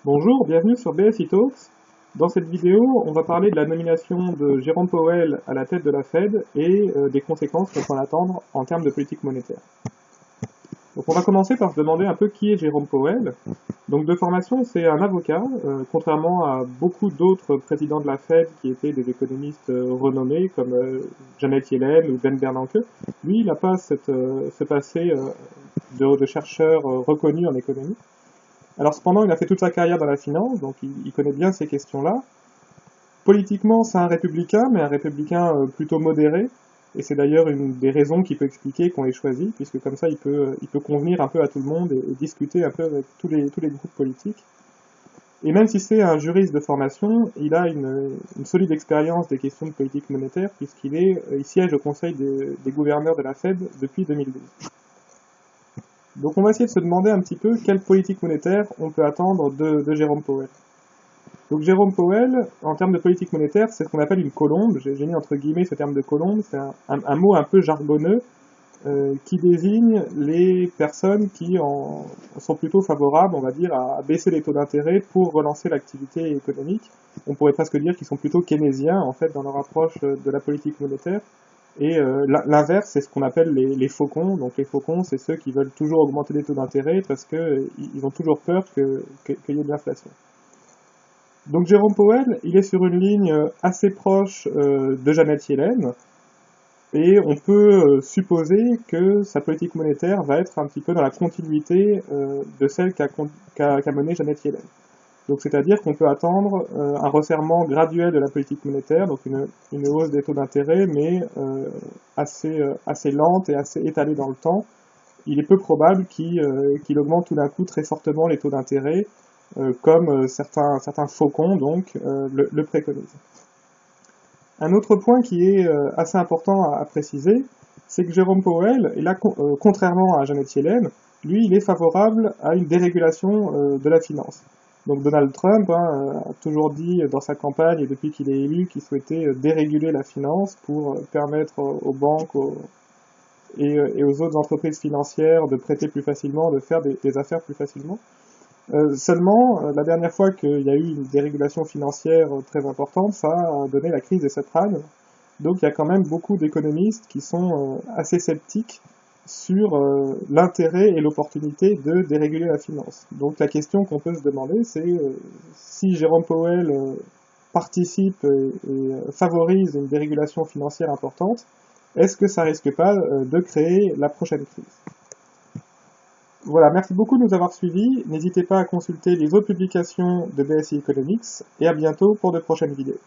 Bonjour, bienvenue sur BSI Talks. Dans cette vidéo, on va parler de la nomination de Jérôme Powell à la tête de la Fed et des conséquences qu'on peut en attendre en termes de politique monétaire. Donc on va commencer par se demander un peu qui est Jérôme Powell. Donc de formation, c'est un avocat, contrairement à beaucoup d'autres présidents de la Fed qui étaient des économistes renommés comme Janet Yellen ou Ben Bernanke. Lui, il n'a pas ce passé de chercheur reconnu en économie. Alors cependant, il a fait toute sa carrière dans la finance, donc il connaît bien ces questions-là. Politiquement, c'est un républicain, mais un républicain plutôt modéré, et c'est d'ailleurs une des raisons qui peut expliquer qu'on l'ait choisi, puisque comme ça, il peut convenir un peu à tout le monde et discuter un peu avec tous les groupes politiques. Et même si c'est un juriste de formation, il a une solide expérience des questions de politique monétaire, il siège au conseil des gouverneurs de la Fed depuis 2012. Donc on va essayer de se demander un petit peu quelle politique monétaire on peut attendre de Jérôme Powell. Donc Jérôme Powell, en termes de politique monétaire, c'est ce qu'on appelle une colombe. J'ai mis entre guillemets ce terme de colombe, c'est un mot un peu jargonneux qui désigne les personnes qui sont plutôt favorables, on va dire, à baisser les taux d'intérêt pour relancer l'activité économique. On pourrait presque dire qu'ils sont plutôt keynésiens en fait dans leur approche de la politique monétaire. Et l'inverse, c'est ce qu'on appelle les faucons. Donc les faucons, c'est ceux qui veulent toujours augmenter les taux d'intérêt parce qu'ils ont toujours peur qu'il y ait de l'inflation. Donc Jérôme Powell, il est sur une ligne assez proche de Janet Yellen, et on peut supposer que sa politique monétaire va être un petit peu dans la continuité de celle qu'a menée Janet Yellen. Donc c'est-à-dire qu'on peut attendre un resserrement graduel de la politique monétaire, donc une hausse des taux d'intérêt, mais assez lente et assez étalée dans le temps. Il est peu probable qu'il augmente tout d'un coup très fortement les taux d'intérêt, comme certains faucons donc le préconisent. Un autre point qui est assez important à préciser, c'est que Jérôme Powell, et là, contrairement à Janet Yellen, lui, il est favorable à une dérégulation de la finance. Donc Donald Trump a toujours dit dans sa campagne et depuis qu'il est élu qu'il souhaitait déréguler la finance pour permettre aux banques et aux autres entreprises financières de prêter plus facilement, de faire des affaires plus facilement. Seulement, la dernière fois qu'il y a eu une dérégulation financière très importante, ça a donné la crise des subprimes. Donc il y a quand même beaucoup d'économistes qui sont assez sceptiques sur l'intérêt et l'opportunité de déréguler la finance. Donc la question qu'on peut se demander, c'est si Jérôme Powell participe et favorise une dérégulation financière importante, est-ce que ça risque pas de créer la prochaine crise? Voilà, merci beaucoup de nous avoir suivis. N'hésitez pas à consulter les autres publications de BSI Economics et à bientôt pour de prochaines vidéos.